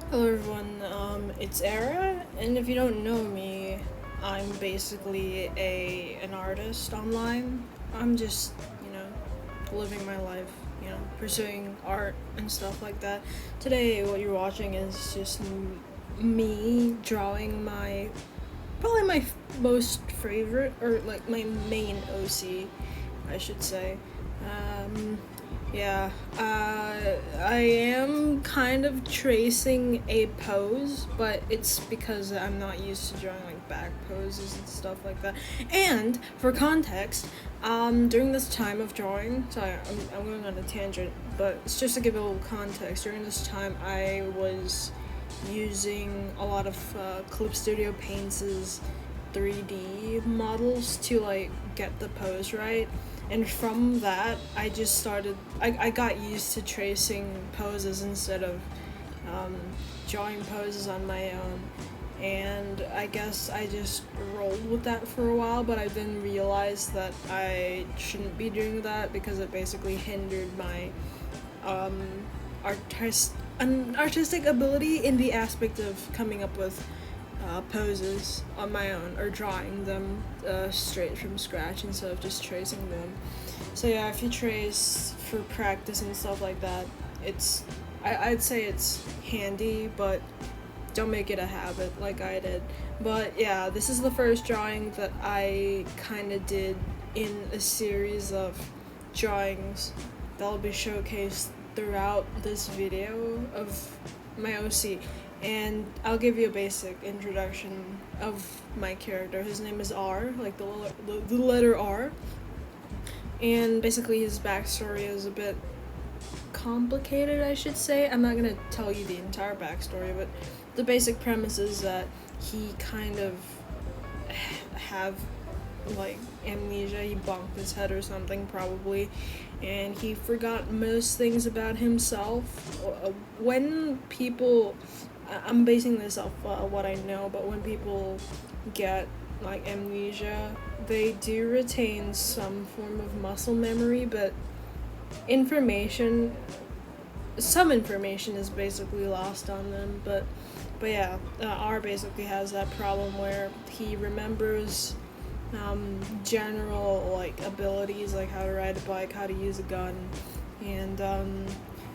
Hello everyone, it's Era, and if you don't know me, I'm basically an artist online. I'm just, you know, living my life, pursuing art and stuff like that. Today, what you're watching is just me drawing probably my most favorite, or like my main OC, I should say. Um, yeah, I am kind of tracing a pose, but it's because I'm not used to drawing like back poses and stuff like that. And for context, during this time of drawing, sorry, I'm going on a tangent, but it's just to give a little context. During this time, I was using a lot of Clip Studio Paints' 3D models to like get the pose right. And from that, I got used to tracing poses instead of um, drawing poses on my own. And I guess I just rolled with that for a while, but I then realized that I shouldn't be doing that because it basically hindered my um, artistic ability in the aspect of coming up with poses on my own or drawing them straight from scratch instead of just tracing them. So yeah, if you trace for practice and stuff like that, I'd say it's handy, but don't make it a habit like I did. But yeah, this is the first drawing that I kind of did in a series of drawings that'll be showcased throughout this video of my OC. And I'll give you a basic introduction of my character. His name is R, like the letter R. And basically, his backstory is a bit complicated, I should say. I'm not gonna tell you the entire backstory, but the basic premise is that he kind of have like amnesia. He bonked his head or something probably, and he forgot most things about himself. When people, I'm basing this off what I know, but when people get like amnesia, they do retain some form of muscle memory, but information some information is basically lost on them. But yeah, R basically has that problem where he remembers general like abilities, like how to ride a bike, how to use a gun, and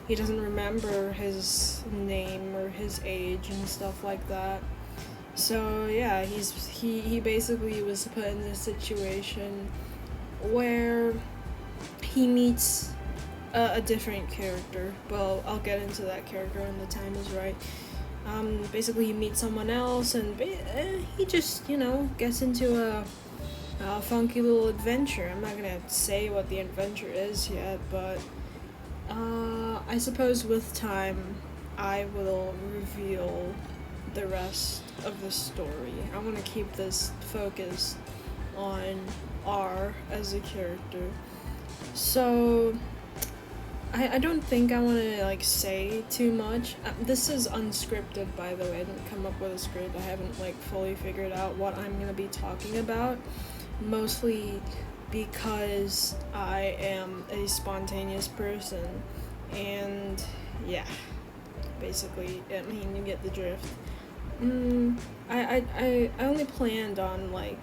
he doesn't remember his name or his age and stuff like that. So yeah, he basically was put in this situation where he meets a different character. Well, I'll get into that character when the time is right. Basically, he meets someone else, and he just, gets into a funky little adventure. I'm not gonna say what the adventure is yet, but I suppose with time, I will reveal the rest of the story. I want to keep this focused on R as a character. So, I don't think I want to like say too much. This is unscripted, by the way. I didn't come up with a script. I haven't like fully figured out what I'm gonna be talking about. Mostly because I am a spontaneous person, and yeah, basically, I mean, you get the drift. I only planned on like,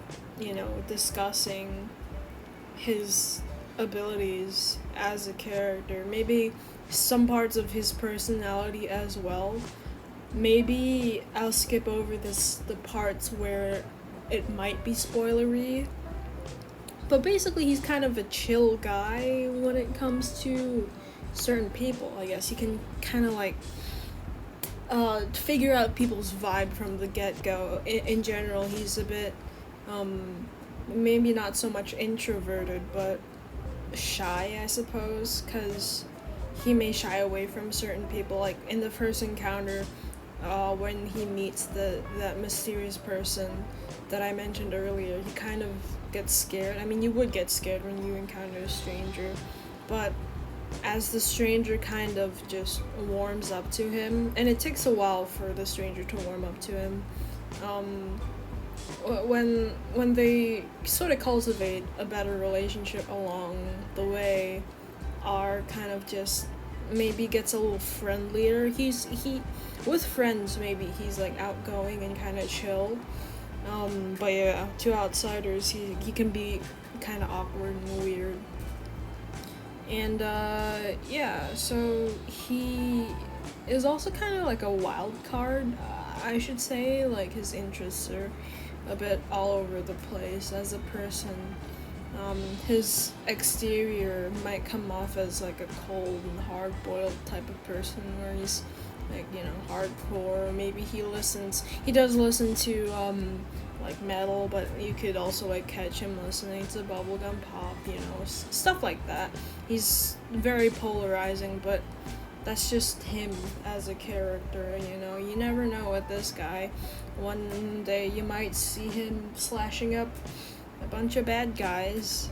discussing his abilities as a character, maybe some parts of his personality as well. Maybe I'll skip over the parts where it might be spoilery. But basically he's kind of a chill guy when it comes to certain people, I guess. He can kind of like figure out people's vibe from the get-go. In general, he's a bit maybe not so much introverted, but shy, I suppose, because he may shy away from certain people. Like in the first encounter, when he meets that mysterious person that I mentioned earlier, he kind of gets scared. I mean, you would get scared when you encounter a stranger, but as the stranger kind of just warms up to him, and it takes a while for the stranger to warm up to him, um, when they sort of cultivate a better relationship along the way, are kind of just maybe gets a little friendlier. He with friends maybe he's like outgoing and kind of chill. But yeah, to outsiders he can be kind of awkward and weird. And yeah, so he is also kind of like a wild card, I should say. Like his interests are a bit all over the place as a person. His exterior might come off as like a cold and hard boiled type of person where he's like, hardcore. Maybe he does listen to like metal, but you could also like catch him listening to bubblegum pop, stuff like that. He's very polarizing, but that's just him as a character. You never know with this guy. One day you might see him slashing up a bunch of bad guys.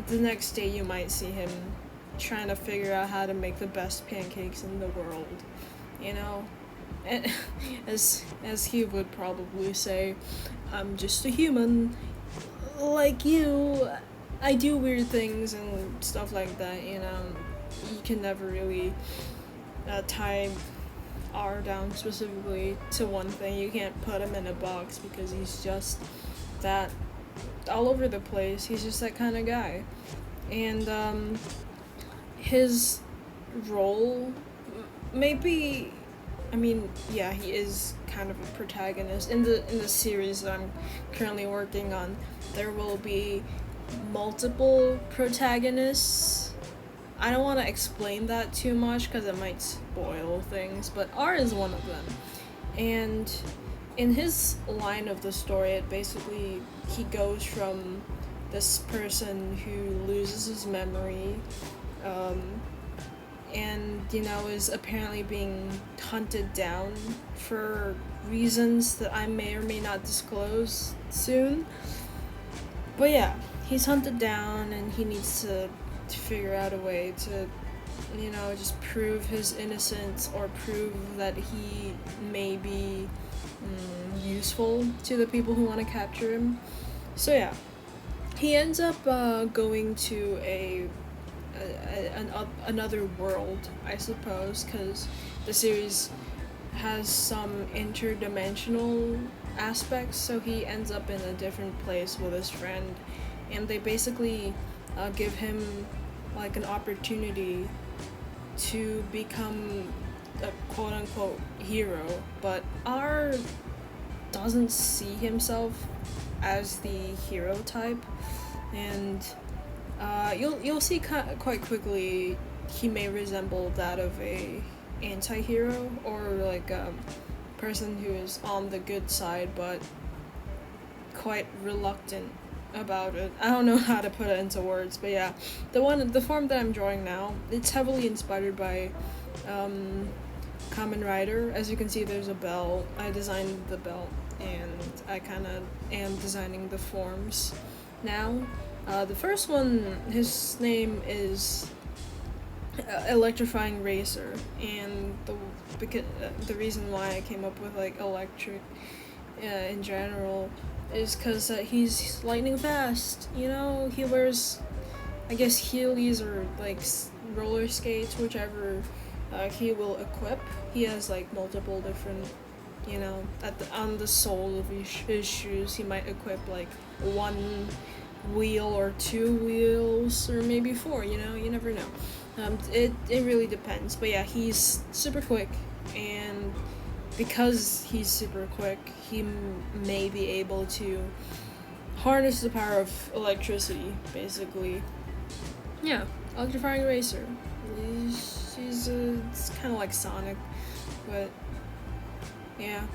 The next day you might see him trying to figure out how to make the best pancakes in the world. And as he would probably say, I'm just a human like you. I do weird things and stuff like that. You can never really tie R down specifically to one thing. You can't put him in a box because he's just that all over the place. He's just that kind of guy. And his role, maybe, he is kind of a protagonist. In the series that I'm currently working on, there will be multiple protagonists. I don't want to explain that too much because it might spoil things, but R is one of them. And in his line of the story, it basically, he goes from this person who loses his memory, and is apparently being hunted down for reasons that I may or may not disclose soon. But yeah, he's hunted down and he needs to figure out a way to just prove his innocence or prove that he may be useful to the people who want to capture him. So yeah, he ends up going to another world, I suppose, because the series has some interdimensional aspects. So he ends up in a different place with his friend, and they basically give him like an opportunity to become a quote-unquote hero, but R doesn't see himself as the hero type, and you'll see quite quickly he may resemble that of a anti-hero, or like a person who is on the good side but quite reluctant about it. I don't know how to put it into words, but yeah, the form that I'm drawing now, it's heavily inspired by Kamen Rider. As you can see, there's a belt. I designed the belt, and I kind of am designing the forms now. The first one, his name is Electrifying Racer, and the reason why I came up with like electric in general is because he's lightning fast. He wears, I guess, Heelys or like roller skates, whichever he will equip. He has like multiple different, on the sole of his shoes, he might equip like one wheel or two wheels or maybe four. You never know. It really depends. But yeah, he's super quick, and because he's super quick, he may be able to harness the power of electricity, basically. Yeah, Electrifying Racer. It's kind of like Sonic, but yeah,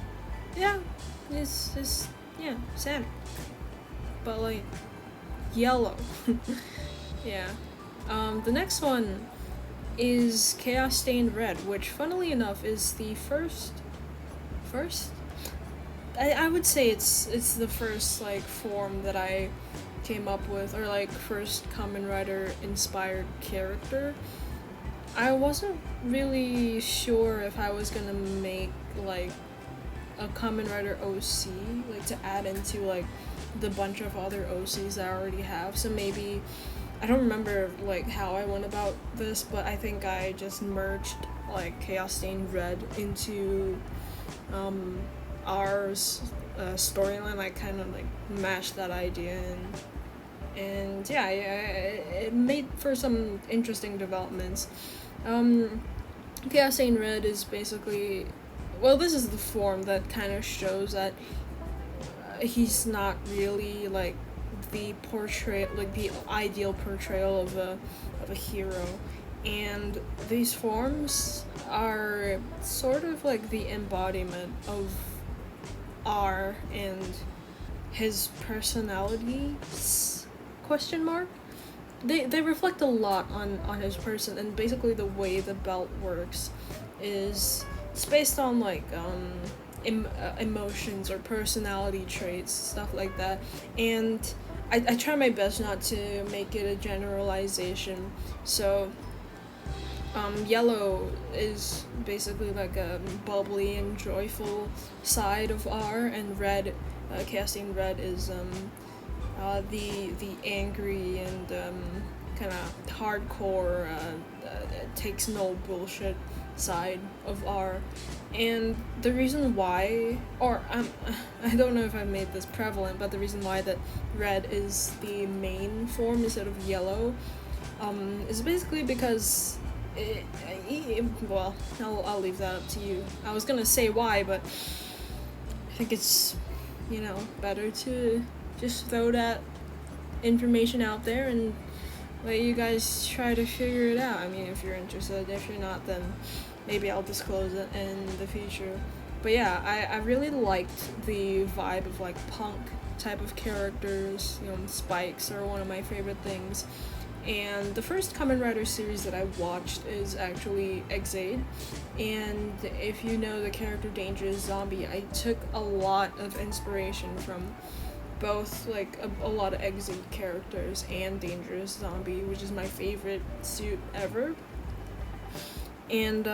it's Sonic, but like yellow. Yeah. The next one is Chaos Stained Red, which, funnily enough, is the first. I would say it's the first like form that I came up with, or like first Kamen Rider inspired character. I wasn't really sure if I was gonna make like a Kamen Rider OC, like to add into like the bunch of other OCs I already have. So maybe I don't remember like how I went about this, but I think I just merged like Chaos Stain Red into um, ours storyline. I kind of like mashed that idea and yeah, it made for some interesting developments. Um, Chaos Stain Red is basically, well, this is the form that kind of shows that he's not really like the portray like the ideal portrayal of a hero, and these forms are sort of like the embodiment of R and his personality question mark. They reflect a lot on his person, and basically the way the belt works is it's based on like emotions or personality traits, stuff like that. And I try my best not to make it a generalization. So yellow is basically like a bubbly and joyful side of R, and red, casting red is the angry and kind of hardcore, takes no bullshit side of R. And the reason why, or I don't know if I made this prevalent, but the reason why that red is the main form instead of yellow is basically because well, I'll leave that up to you. I was gonna say why, but I think it's, better to just throw that information out there and let you guys try to figure it out. I mean, if you're interested. If you're not, then maybe I'll disclose it in the future. But yeah, I really liked the vibe of like punk type of characters. Spikes are one of my favorite things. And the first Kamen Rider series that I watched is actually Ex-Aid. And if you know the character Dangerous Zombie, I took a lot of inspiration from both like a lot of Ex-Aid characters and Dangerous Zombie, which is my favorite suit ever. And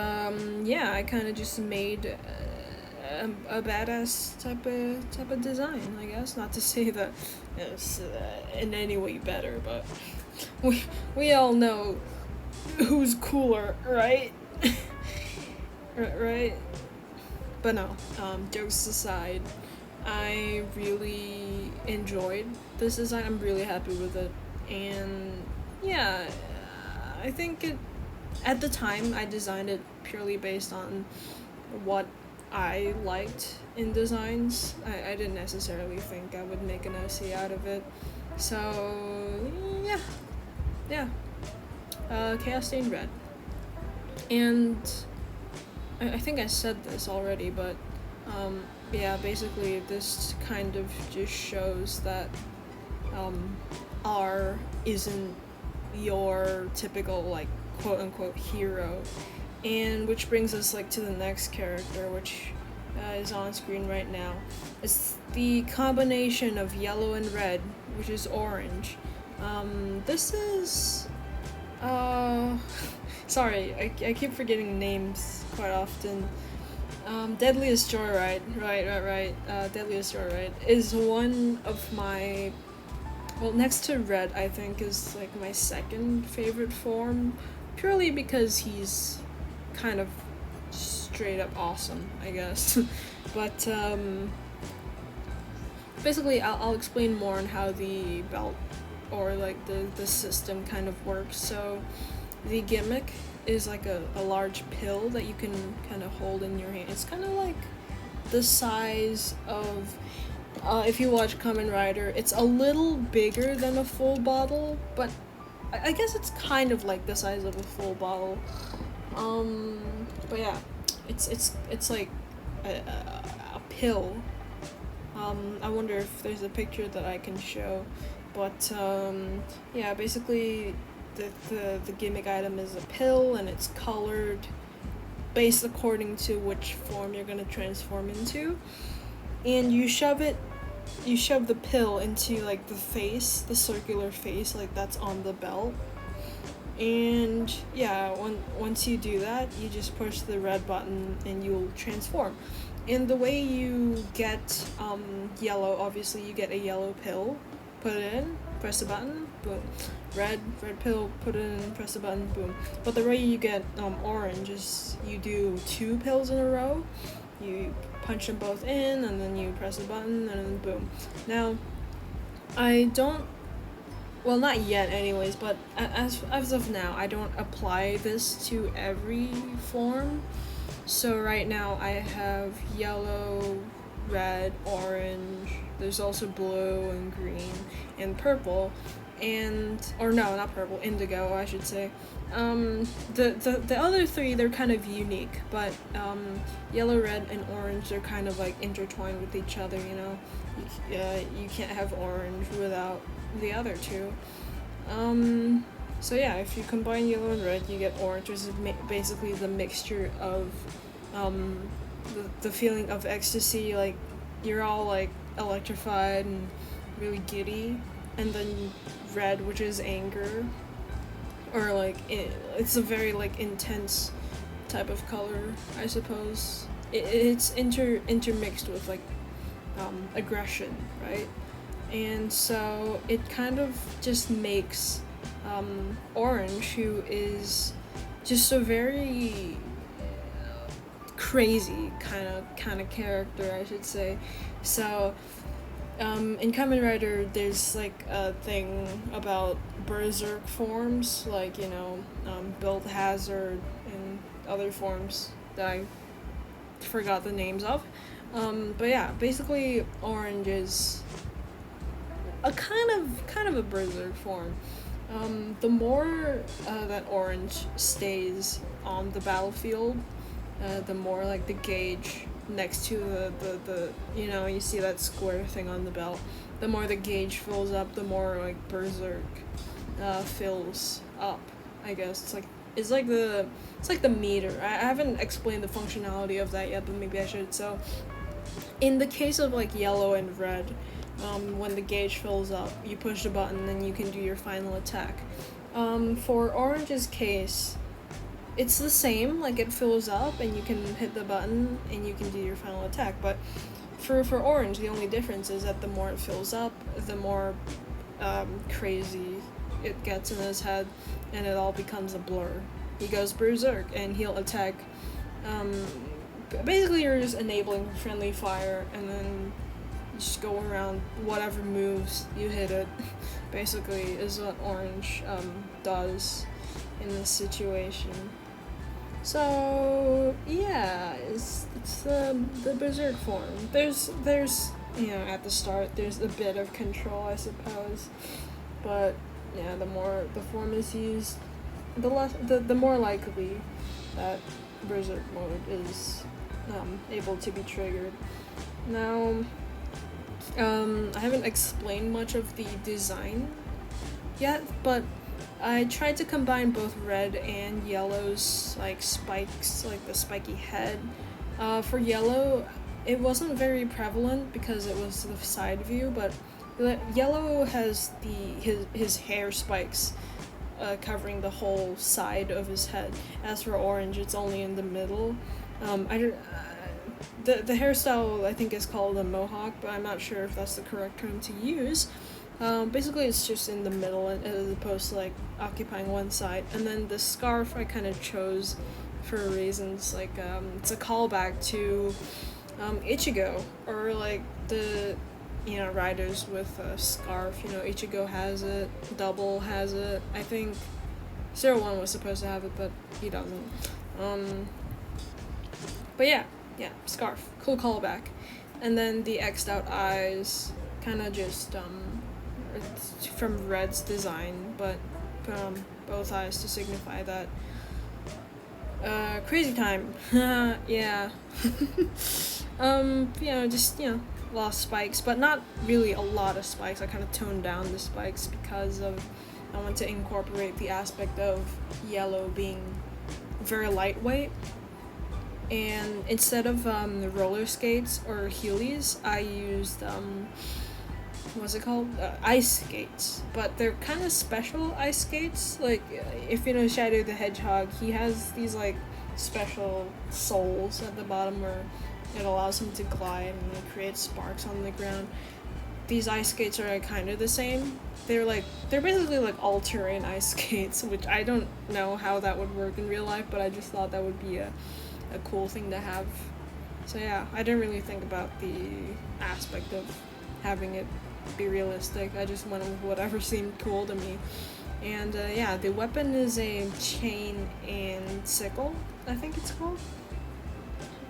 yeah, I kind of just made a badass type of design, I guess. Not to say that it's in any way better, but we all know who's cooler, right? Right? But no, jokes aside, I really enjoyed this design. I'm really happy with it, and yeah, I think at the time I designed it purely based on what I liked in designs. I didn't necessarily think I would make an OC out of it. So yeah. Chaos Stain Red. And I think I said this already, but yeah, basically this kind of just shows that R isn't your typical like quote unquote hero. And which brings us like to the next character, which is on screen right now. It's the combination of yellow and red, which is orange. This is sorry, I keep forgetting names quite often. Deadliest Joyride, right. Deadliest Joyride is one of my, well, next to red, I think is like my second favorite form, purely because he's kind of straight up awesome, I guess. But basically I'll explain more on how the belt or like the system kind of works. So the gimmick is like a large pill that you can kind of hold in your hand. It's kind of like the size of if you watch Kamen Rider, it's a little bigger than a full bottle, but I guess it's kind of like the size of a full bottle. But yeah, it's like a pill. I wonder if there's a picture that I can show, but yeah, basically the gimmick item is a pill, and it's colored based according to which form you're gonna transform into, and you shove the pill into like the circular face like that's on the belt. And yeah, once you do that, you just push the red button and you'll transform. And the way you get yellow, obviously you get a yellow pill, put it in, press the button, boom. Red pill, put it in, press the button, boom. But the way you get orange is you do 2 pills in a row. You punch them both in, and then you press the button, and then boom. Now, I don't. Well, not yet, anyways. But as of now, I don't apply this to every form. So right now I have yellow, red, orange. There's also blue and green and purple, or no, not purple, indigo, I should say. The other 3, they're kind of unique, but yellow, red, and orange, they're kind of like intertwined with each other. You know, you can't have orange without the other 2. So yeah, if you combine yellow and red, you get orange, which is basically the mixture of the feeling of ecstasy, like you're all like electrified and really giddy, and then red, which is anger, or like it's a very like intense type of color, I suppose. It's intermixed with like aggression, right? And so it kind of just makes orange, who is just a very crazy kind of character, I should say. So in Kamen Rider, there's like a thing about berserk forms, like, you know, Build Hazard and other forms that I forgot the names of. But yeah, basically orange is a kind of a berserk form. The more that orange stays on the battlefield, the more like the gauge next to the you know, you see that square thing on the belt, the more the gauge fills up, the more like berserk fills up, I guess. It's like the meter. I haven't explained the functionality of that yet, but maybe I should. So in the case of like yellow and red, when the gauge fills up, you push the button and you can do your final attack. For orange's case, it's the same, like it fills up and you can hit the button and you can do your final attack. But for orange, the only difference is that the more it fills up, the more crazy it gets in his head, and it all becomes a blur. He goes berserk and he'll attack. Basically, you're just enabling friendly fire, and then just go around whatever moves you hit it. Basically, is what orange does in this situation. So yeah, it's the berserk form. There's you know, at the start there's a bit of control, I suppose, but yeah, the more the form is used, the more likely that berserk mode is able to be triggered. Now, I haven't explained much of the design yet, but I tried to combine both red and yellow's like spikes, like the spiky head. For yellow, it wasn't very prevalent because it was the side view, but yellow has his hair spikes covering the whole side of his head. As for orange, it's only in the middle. The hairstyle, I think, is called a mohawk, but I'm not sure if that's the correct term to use. Basically, it's just in the middle as opposed to like occupying one side. And then the scarf I kind of chose for reasons like it's a callback to Ichigo, or like the, you know, riders with a scarf. You know, Ichigo has it, Double has it. I think 01 was supposed to have it, but he doesn't. But yeah, scarf, cool callback. And then the X'd out eyes, kind of just from Red's design, but put on both eyes to signify that crazy time. Yeah. You know, just, you know, lost spikes, but not really a lot of spikes. I kind of toned down the spikes because I want to incorporate the aspect of yellow being very lightweight. And instead of the roller skates or Heelys, I used what's it called? Ice skates. But they're kind of special ice skates. Like, if you know Shadow the Hedgehog, he has these like special soles at the bottom where it allows him to glide and it creates sparks on the ground. these ice skates are kind of the same. They're basically like all-terrain ice skates, which I don't know how that would work in real life, but I just thought that would be a cool thing to have. So yeah, I didn't really think about the aspect of having it be realistic. I just went with whatever seemed cool to me. And yeah, the weapon is a chain and sickle, I think it's called.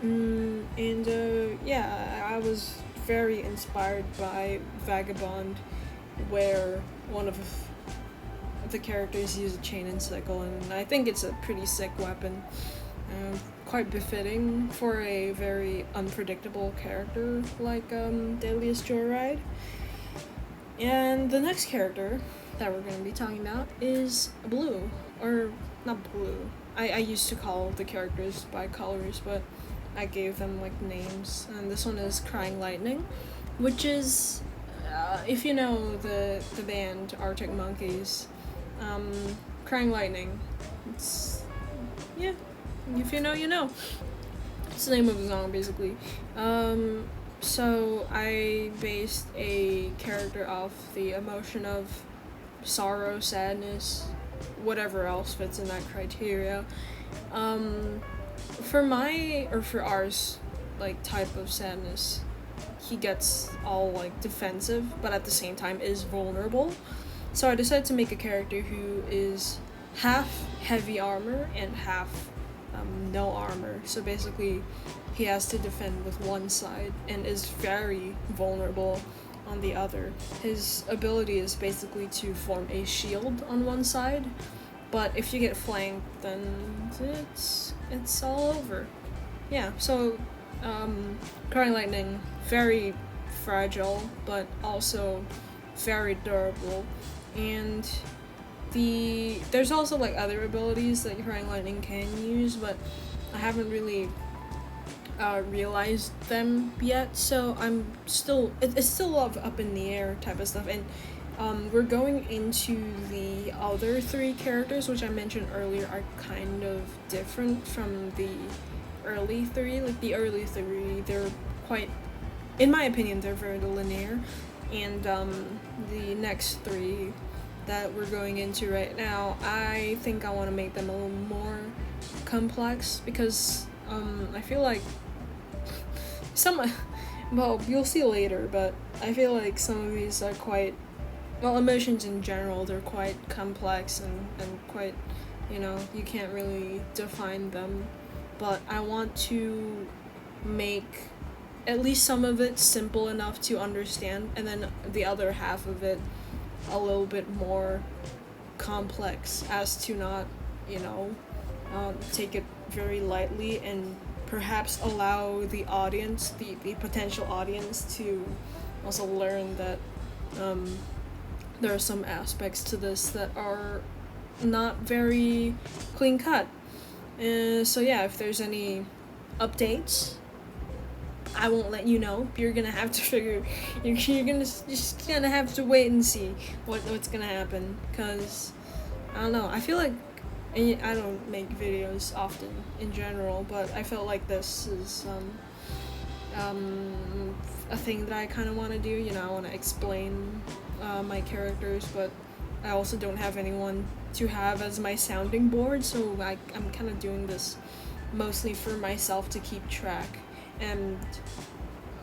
And yeah, I was very inspired by Vagabond, where one of the characters use a chain and sickle, and I think it's a pretty sick weapon. Quite befitting for a very unpredictable character like Deadliest Joyride. And the next character that we're going to be talking about is Blue, or not Blue. I used to call the characters by colors, but I gave them like names. And this one is Crying Lightning, which is, if you know the band Arctic Monkeys, Crying Lightning. It's, yeah, if you know, you know. It's the name of the song, basically. So I based a character off the emotion of sorrow, sadness, whatever else fits in that criteria. For ours, like, type of sadness, he gets all, like, defensive, but at the same time is vulnerable. So I decided to make a character who is half heavy armor and half no armor. So basically, he has to defend with one side and is very vulnerable on the other. His ability is basically to form a shield on one side, but if you get flanked, then it's all over. Yeah, so Crying Lightning, very fragile, but also very durable. And there's also like other abilities that Crying Lightning can use, but I haven't really realized them yet, so it's still up in the air type of stuff. And we're going into the other three characters, which I mentioned earlier are kind of different from the early three. Like the early three, they're quite, in my opinion, they're very linear, and the next three that we're going into right now, I think I want to make them a little more complex, because I feel like well, you'll see later, but I feel like some of these are quite, well, emotions in general, they're quite complex and quite, you can't really define them, but I want to make at least some of it simple enough to understand, and then the other half of it a little bit more complex, as to not, take it very lightly, and perhaps allow the audience, the potential audience, to also learn that there are some aspects to this that are not very clean cut. So yeah, if there's any updates, I won't let you know. You're gonna have to figure. You're just gonna have to wait and see what's gonna happen. Cause I don't know. I feel like I don't make videos often in general, but I felt like this is a thing that I kind of want to do. I want to explain my characters, but I also don't have anyone to have as my sounding board, so I'm kind of doing this mostly for myself to keep track, and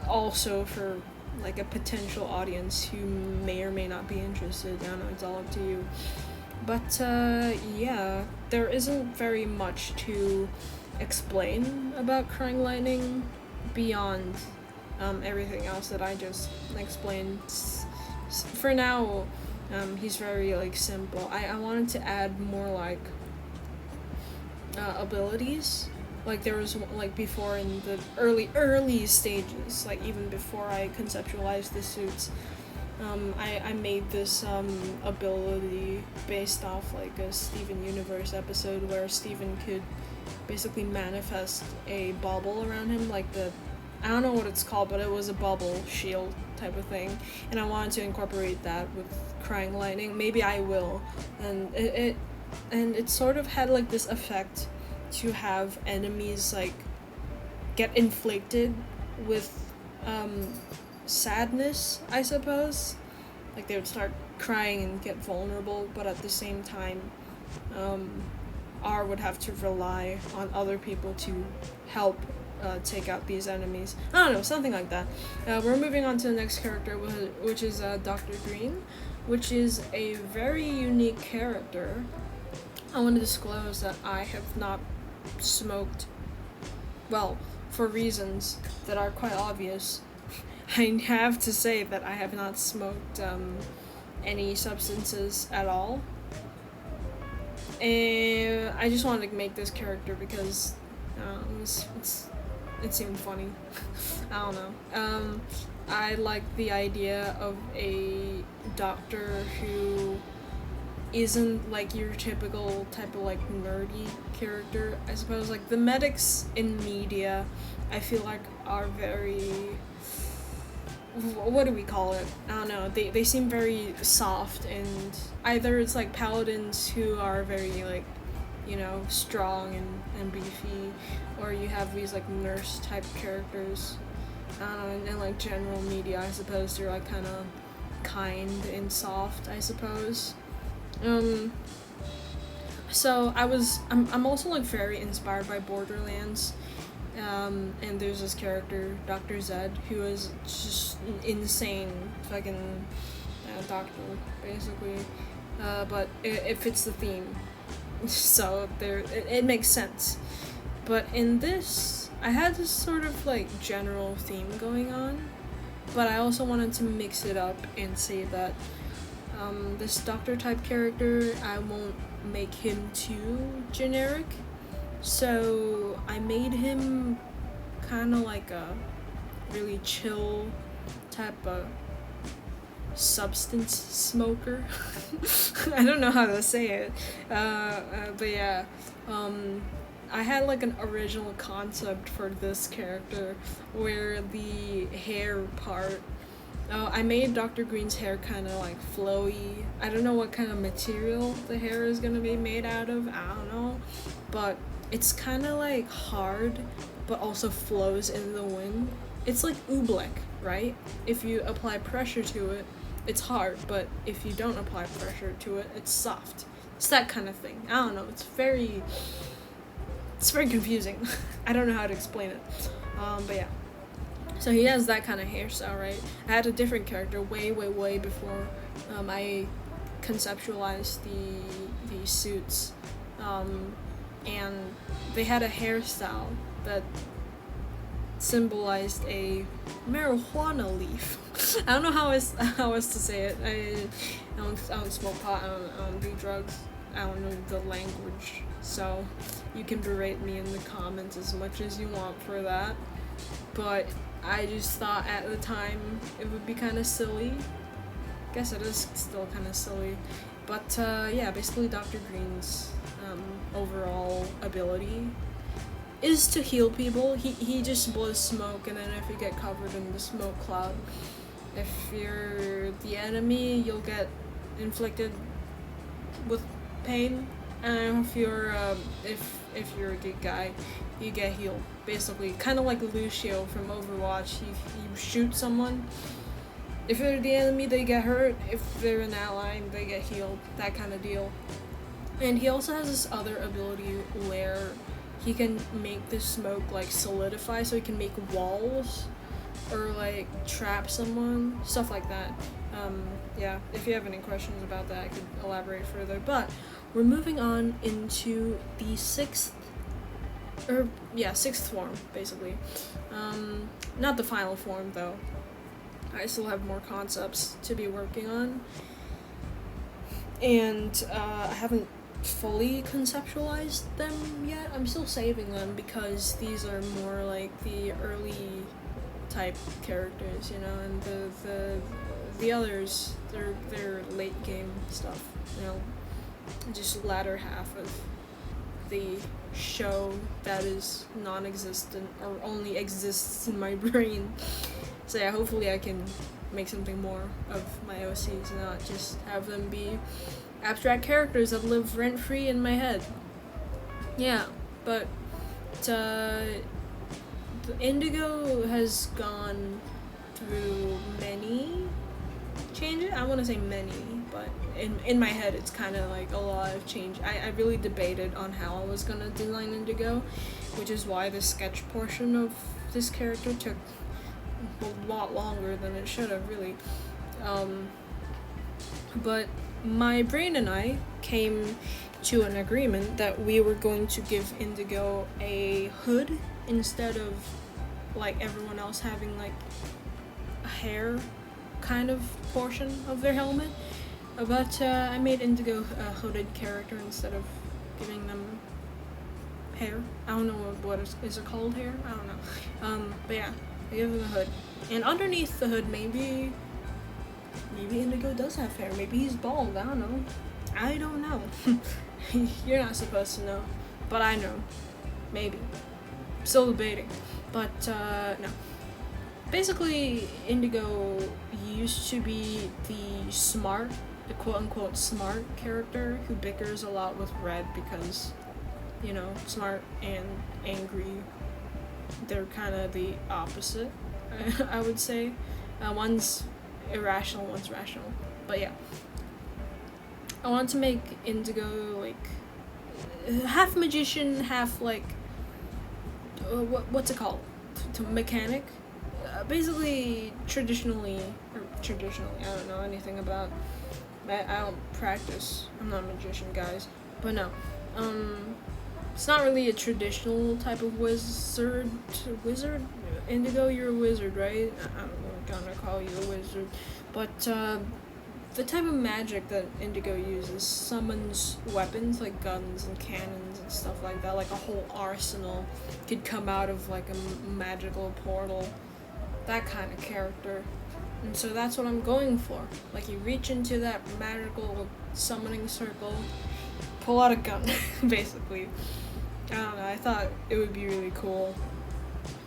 also for like a potential audience who may or may not be interested. I don't know, it's all up to you. But yeah, there isn't very much to explain about Crying Lightning beyond everything else that I just explained. For now, he's very like simple. I wanted to add more like abilities. Like there was like before in the early stages, like even before I conceptualized the suits, I made this ability based off like a Steven Universe episode where Steven could basically manifest a bubble around him, like I don't know what it's called, but it was a bubble shield type of thing, and I wanted to incorporate that with Crying Lightning. Maybe I will, and it sort of had like this effect to have enemies like get inflicted with sadness, I suppose. Like they would start crying and get vulnerable, but at the same time, um, R would have to rely on other people to help take out these enemies. I don't know, something like that. We're moving on to the next character, which is Dr. Green, which is a very unique character. I want to disclose that I have not smoked, well, for reasons that are quite obvious. I have to say that I have not smoked any substances at all. And I just wanted to make this character because it seemed funny. I don't know. I like the idea of a doctor who isn't like your typical type of like nerdy character, I suppose. Like the medics in media, I feel like are very, what do we call it? I don't know. They seem very soft, and either it's like paladins who are very like, you know, strong and beefy, or you have these like nurse type characters. And like general media, I suppose they're like kind of kind and soft, I suppose. So I'm also like very inspired by Borderlands. And there's this character, Dr. Zed, who is just an insane fucking doctor, basically. But it fits the theme, so it makes sense. But in this, I had this sort of like general theme going on, but I also wanted to mix it up and say that this doctor type character, I won't make him too generic. So I made him kind of like a really chill type of substance smoker. I don't know how to say it, but yeah, I had like an original concept for this character where the hair part, I made Dr. Green's hair kind of like flowy. I don't know what kind of material the hair is gonna be made out of, I don't know, but it's kind of like hard, but also flows in the wind. It's like oobleck, right? If you apply pressure to it, it's hard, but if you don't apply pressure to it, it's soft. It's that kind of thing. I don't know. It's very confusing. I don't know how to explain it. But yeah. So he has that kind of hairstyle, right? I had a different character way before I conceptualized the suits. And they had a hairstyle that symbolized a marijuana leaf. I don't know how else to say it. I don't smoke pot. I don't do drugs. I don't know the language. So you can berate me in the comments as much as you want for that. But I just thought at the time it would be kind of silly. Guess it is still kind of silly. But yeah, basically Dr. Green's overall ability is to heal people. He just blows smoke, and then if you get covered in the smoke cloud, if you're the enemy, you'll get inflicted with pain, and if you're a good guy, you get healed. Basically, kind of like Lucio from Overwatch. You shoot someone. If they're the enemy, they get hurt. If they're an ally, they get healed. That kind of deal. And he also has this other ability where he can make the smoke like solidify, so he can make walls or like trap someone, stuff like that. Yeah, if you have any questions about that, I could elaborate further. But we're moving on into the sixth form, basically. Not the final form though. I still have more concepts to be working on, and I haven't fully conceptualized them yet. I'm still saving them because these are more like the early type characters, you know, and the others, they're late game stuff, you know, just latter half of the show that is non-existent or only exists in my brain. So yeah, hopefully I can make something more of my OCs, not just have them be abstract characters that live rent-free in my head. Yeah, but the Indigo has gone through many changes. I want to say many, but in my head it's kind of like a lot of change. I really debated on how I was gonna design Indigo, which is why the sketch portion of this character took a lot longer than it should have, really. But my brain and I came to an agreement that we were going to give Indigo a hood instead of like everyone else having like a hair kind of portion of their helmet. But I made Indigo a hooded character instead of giving them hair. I don't know what is it called, hair? I don't know. But yeah, I give them a hood. And underneath the hood, maybe Indigo does have hair. Maybe he's bald. I don't know. I don't know. You're not supposed to know, but I know. Maybe. Still debating. But no. Basically, Indigo used to be the quote-unquote smart character who bickers a lot with Red because, you know, smart and angry, they're kind of the opposite, I would say. One's irrational, one's rational. But yeah. I want to make Indigo, like, half magician, half, like, what's it called? To mechanic? Basically, traditionally, I don't know anything about, I don't practice, I'm not a magician, guys, but no, it's not really a traditional type of wizard, Indigo, you're a wizard, right? I'm gonna call you a wizard, but, the type of magic that Indigo uses summons weapons, like guns and cannons and stuff like that, like a whole arsenal could come out of, like, a magical portal. That kind of character. And so that's what I'm going for. Like, you reach into that magical summoning circle, pull out a gun, basically. I don't know, I thought it would be really cool.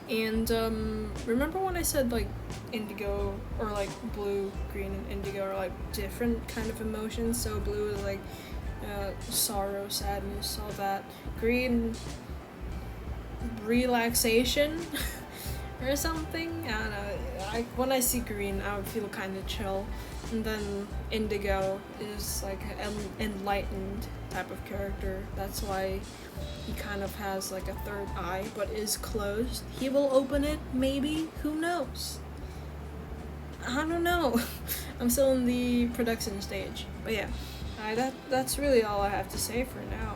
And remember when I said, like, indigo, or like blue, green, and indigo are like different kind of emotions? So blue is like sorrow, sadness, all that. Green, relaxation or something. I don't know. When I see green, I would feel kind of chill. And then indigo is like an enlightened type of character. That's why he kind of has like a third eye, but is closed. He will open it, maybe. Who knows? I don't know. I'm still in the production stage. But yeah, that's really all I have to say for now.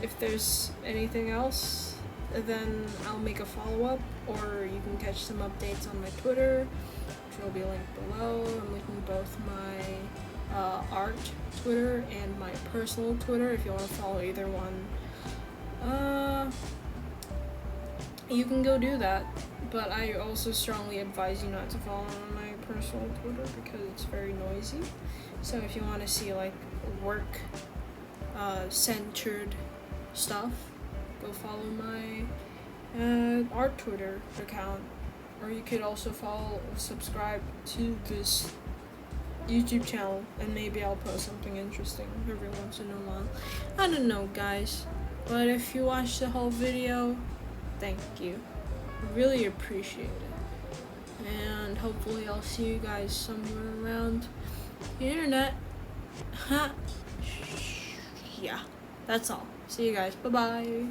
If there's anything else, then I'll make a follow-up, or you can catch some updates on my Twitter, which will be linked below. I'm linking both my art Twitter and my personal Twitter if you want to follow either one. You can go do that, but I also strongly advise you not to follow on my personal Twitter because it's very noisy. So if you want to see like work centered stuff, go follow my art Twitter account, or you could also subscribe to this YouTube channel, and maybe I'll post something interesting every once in a while. I don't know, guys, but if you watched the whole video, thank you. I really appreciate it, and hopefully I'll see you guys somewhere around the internet. Yeah, that's all. See you guys. Bye bye.